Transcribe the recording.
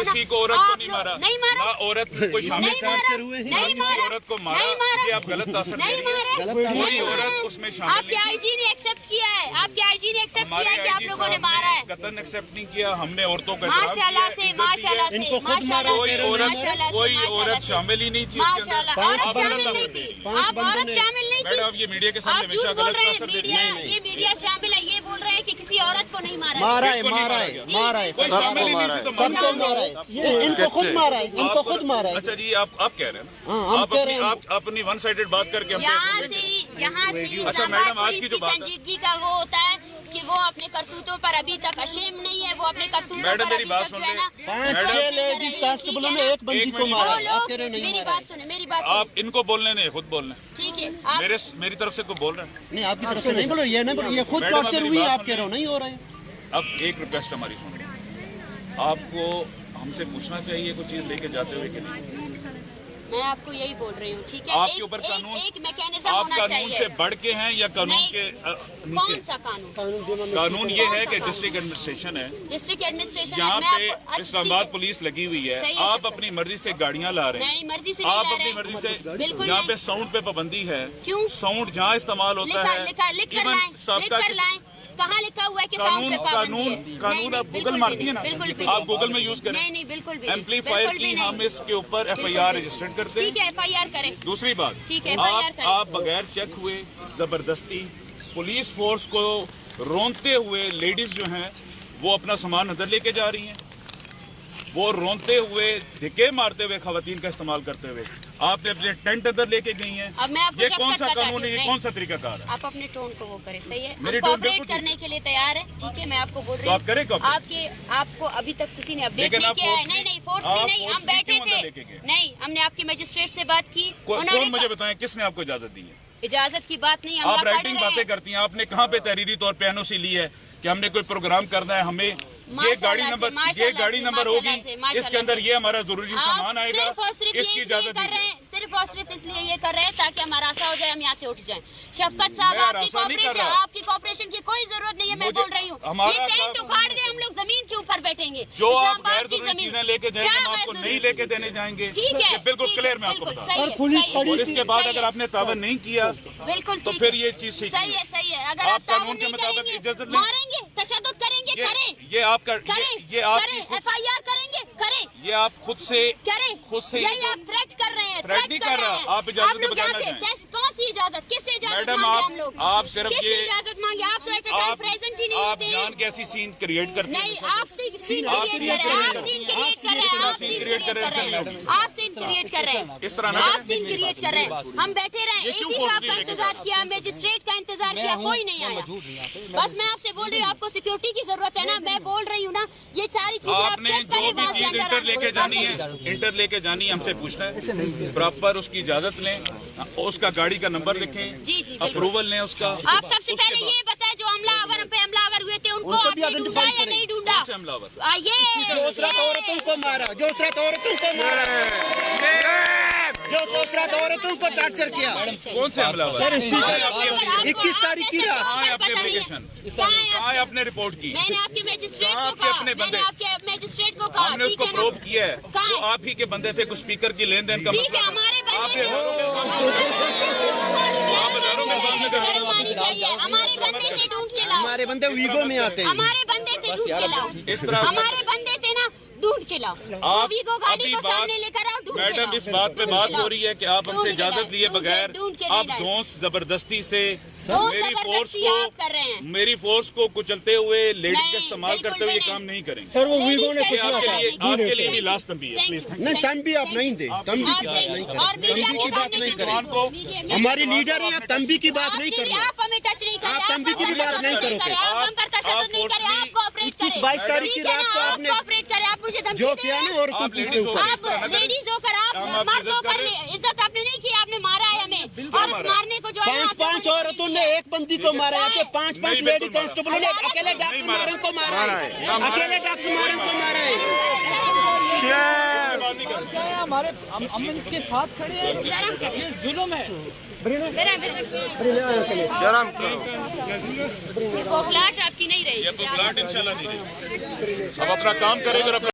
किसी को औरत को नहीं मारा, नहीं मारा, ना औरत कोई शामिल था, नहीं मारा, औरत को मारा, ये आप गलत तासर दे रही हैं। कोई औरत उसमें शामिल आपके आईजी ने एक्सेप्ट किया है, आपके आईजी ने एक्सेप्ट किया है कि आप लोगों ने मारा है। कतन एक्सेप्ट नहीं किया, हमने औरतों का माशाल्लाह से, माशाल्लाह से, माशाल्लाह कोई औरत शामिल ही नहीं थी। माशाल्लाह, औरत शामिल नहीं थी, आप औरत शामिल नहीं थी। मैडम ये मीडिया के सामने हमेशा गलत तासर दे रही हैं। ये मीडिया शामिल है, ये बोल रहे हैं कि किसी औरत को नहीं मारा मारा है। है, मारा है, मारा है, कोई शामिल ही नहीं थी तो सबको मारा है, इनको खुद मारा है, इनको खुद मारा है। अच्छा जी, आप कह रहे हैं ना, हाँ, हम कह रहे हैं। आप अपनी वन साइडेड बात करके हम यहाँ से अच्छा मैडम, आज की जो बात है संजीदगी का वो होता है कि वो अपने करतूतों पर अभी तक अशेम नहीं है, वो अपने करतूतों मैडम, पर मेरी अभी बात तक जो है ना, 5-6 लेडीज कांस्टेबलों ने एक बंदी को मारा है, आप कह रहे हो नहीं मेरी मारा बात सुने, मेरी बात सुने, आप इनको बोलने नहीं, खुद बोलने। ठीक है, आप मेरी तरफ से कोई बोल रहे हैं। नहीं, आपकी तरफ से नहीं बोलो, ये नहीं बोलो, ये खुद मैडम, टॉर्चर मेरी हुई है, बात आप कह रहे हो नहीं हो रहा है। अब एक रिक्वेस्ट हमारी सुनिए, आपको हमसे पूछना चाहिए कुछ चीज लेके जाते हुए कि नहीं। मैं आपको यही बोल रही हूँ, ठीक है, आपके ऊपर कानून, एक मैकेनिज्म आप होना कानून से चाहिए। बढ़ के हैं या कानून नहीं, के कौन नीचे? सा कानून? कानून ये है कि डिस्ट्रिक्ट एडमिनिस्ट्रेशन है, डिस्ट्रिक्ट एडमिनिस्ट्रेशन यहाँ मैं पे आपको इस्लामाबाद पुलिस लगी हुई है, सही है, आप शफकत। अपनी मर्जी से गाड़ियाँ ला रहे हैं, नहीं, मर्जी से नहीं आप ला अपनी रहे। मर्जी से, बिल्कुल यहाँ नहीं। पे साउंड पे पाबंदी है, क्यों? साउंड जहाँ इस्तेमाल होता है, लिख कर इवन लाएं, सबका लिख कर लाएं। कहाँ लिखा हुआ है कि साउंड पे पाबंदी है? कानून आप गूगल मारती है ना, आप गूगल में यूज करें। नहीं नहीं, बिल्कुल भी नहीं, एम्पलीफायर बिल्कुल भी की हम नहीं। इसके ऊपर FIR रजिस्टर्ड करते ठीक हैं। है, FIR करें। दूसरी बात, ठीक है, FIR करें। आप बगैर चेक हुए जबरदस्ती पुलिस फोर्स को रोनते हुए लेडीज जो हैं वो अपना सामान अंदर लेके जा रही हैं, वो रोनते हुए धिक्के मारते हुए खवातीन का इस्तेमाल करते हुए आपने अपने टेंट अंदर लेके गई हैं। अब मैं आपको ये शफकत कौन सा बताती कानून है, ये हूँ, कौन सा तरीकाकार है? आप अपने टोन को वो करें, सही है, मेरी हम टोन कोऑपरेट बिल्कुल करने के लिए तैयार है, ठीक है, मैं आपको बोल रही तो आप करें cooperate? आपको अभी तक किसी ने अपडेट लेकिन नहीं आप किया है। forcefully- नहीं नहीं, फोर्सली आप नहीं, हम forcefully बैठे क्यों अंदर लेके थे, गए? नहीं, हमने आपके मजिस्ट्रेट से बात की, कौन उन्होंने मुझे बताएं किसने आपको इजाजत दी है? इजाजत की बात नहीं, हम आप यहाँ पढ़ राइटिंग रहे बातें हैं। करती हैं, आपने कहाँ पे तहरीरी तौर पे NOC ली है कि हमने कोई प्रोग्राम करना है, हमें ये गाड़ी नंबर होगी, इसके अंदर ये हमारा जरूरी सामान आएगा, सिर्फ और सिर्फ इसकी ये इजाजत इसलिए कर रहे हैं, सिर्फ और सिर्फ इसलिए ये कर रहे हैं ताकि हमारा आशा हो जाए, हम यहाँ से उठ जाएं। शफकत साहब, मैं आशा नहीं कर रहा। आपकी कोऑपरेशन की कोई जरूरत नहीं है, मैं बोल रही हूँ, हमारा ये टेंट उखाड़ दे, हम लोग जमीन के ऊपर बैठेंगे। जो आप इस्लामाबाद गैर की जरूरी जमीन। चीजें लेके जाएंगे क्या हम आपको गैर नहीं जरूरी? लेके देने जाएंगे, ठीक है, ये बिल्कुल ठीक है, क्लियर मैं आपको बिल्कुल, बता सही है, सही है। और इसके बाद अगर आपने ताबन नहीं किया बिल्कुल तो ठीक फिर है। ये चीज ठीक सही नहीं है, सही है, अगर आप आप कानून ताउन के नहीं मुताबिक करेंगे, इजाजत लें। मारेंगे, तशद्दुद करेंगे, करें, ये आपका करें, ये आपकी करें, FIR करेंगे, करें, ये आप खुद से करें, यही आप थ्रेट कर रहे हैं, थ्रेट नहीं कर रहा, आप इजाजत के लोग बगैर यहाँ ना पे जाएं। कौन सी इजाजत, किससे इजाजत मैडम, मांगे हम लोग? आप सिर्फ किससे ये इजाजत मांगे? आप तो एट अ टाइम प्रेजेंट ही नहीं आप होते। जान के ऐसी सीन क्रिएट करते नहीं, हैं। आप सीन क्रिएट आप कर रहे हैं, आप सीन क्रिएट कर रहे हैं, आप सीन क्रिएट कर रहे हैं, आप सीन क्रिएट कर रहे हैं, इस तरह ना आप करें। सीन क्रिएट कर रहे हैं। हम बैठे रहे, ये क्यों एसी साहब forcefully का लेके इंतजार जा किया, मजिस्ट्रेट का इंतजार किया, कोई नहीं आया। बस मैं आपसे बोल रही हूँ, आपको सिक्योरिटी की जरूरत है ना, मैं बोल रही हूँ ना, ये सारी चीजें आप आपने चेक जो करें। भी चीज इंटर लेके जानी है, इंटर लेके जानी है, हमसे पूछना है, प्रॉपर उसकी इजाजत लें, उसका गाड़ी का नंबर लिखें, जी, बिल्कुल। अप्रूवल लें उसका। आप सबसे पहले ये बताएं, जो हमलावर पे हमलावर हुए थे उनको आपने ढूंढा या नहीं ढूंढा? कौन से हमलावर? ये जो उसरात औरतों को मारा, जो उसरात औरतों को मारा, जो उसरात औरतों को टॉर्चर किया, कौन से हमलावर? सर, 21 तारीख की रात कहाँ है अपनी एप्लीकेशन, कहाँ है आपने रिपोर्ट की? मैंने आपके मैजिस्ट्रेट कहाँ को आपके कहा, अपने मैंने बंदे? आपके मैजिस्ट्रेट को कहा, हमने ठीक उसको है ना? प्रोब किया है, कहाँ वो है? आप ही के बंदे थे, कुछ स्पीकर की लेन देन का ठीक है, मसला था। हमारे आप बंदे ये थे, आप हजारों में बात नहीं कर रहे। शर्म आनी चाहिए, हमारे बंदे थे, ढूंढ के लाओ, हमारे बंदे वीगो में आते हैं। हमारे बंदे थे, ढूंढ के लाओ, इस तरह हमारे बंदे थे ना, ढूंढ के लाओ, आप वीगो गाड़ी अभी को बात- सामने लेकर आओ, ढूंढ के मैडम, लाओ। इस बात पे बात हो रही है कि आप हमसे इजाजत लिए बगैर आप दोस्त जबरदस्ती से मेरी फोर्स जबरदस्ती आप कर रहे हैं। को मेरी फोर्स को कुचलते हुए लेडीज का नहीं, इस्तेमाल बिल्कुल करते हुए भी ये नहीं। काम नहीं करेंगे। सर, वो Ladies वीगो ने का कुछ इस्तेमाल आपके लिए भी लास्ट तंबी है, प्लीज। नहीं, तंबी आप नहीं दे, तंबी की बात नहीं करें, तंबी की बात नहीं करें। हमारी लीडर है, आप तंबी की बात नहीं करना। आप हमें टच नहीं करें, आप तंबी की भी बात नहीं करोगे। आप हम पर तशद्दुद नहीं करें, आप कोऑपरेट करें। 21-22 तारीख की ठीक है रात ना, को आप आपने कोऑपरेट करें, आप मुझे धमकी जो दे किया रहे ना हैं। औरतों आप के लेडीज हो ऊपर, इस तरह ना आप करें। लेडीज होकर आप हम आपकी मर्द इज्जत होकर कर रहे हैं। इज्जत आपने नहीं की, आपने मारा है हमें, और इस मारने को जो है ना, आप 5-5 लोगों ने औरतों नहीं ने किया। एक बंदी को मारा है, आपके 5-5 नहीं, लेडी बिल्कुल कांस्टेबलों ने अकेले डॉक्टर मारे को मारा है, अकेले डॉक्टर मारे को मारा है। हमारे हम इनके साथ खड़े हैं, ये जुल्म है। ये कोखलाहट आपकी नहीं रही। ये तो प्लाट इंशाल्लाह नहीं रहेगी। अब अपना काम करेंगे और अपना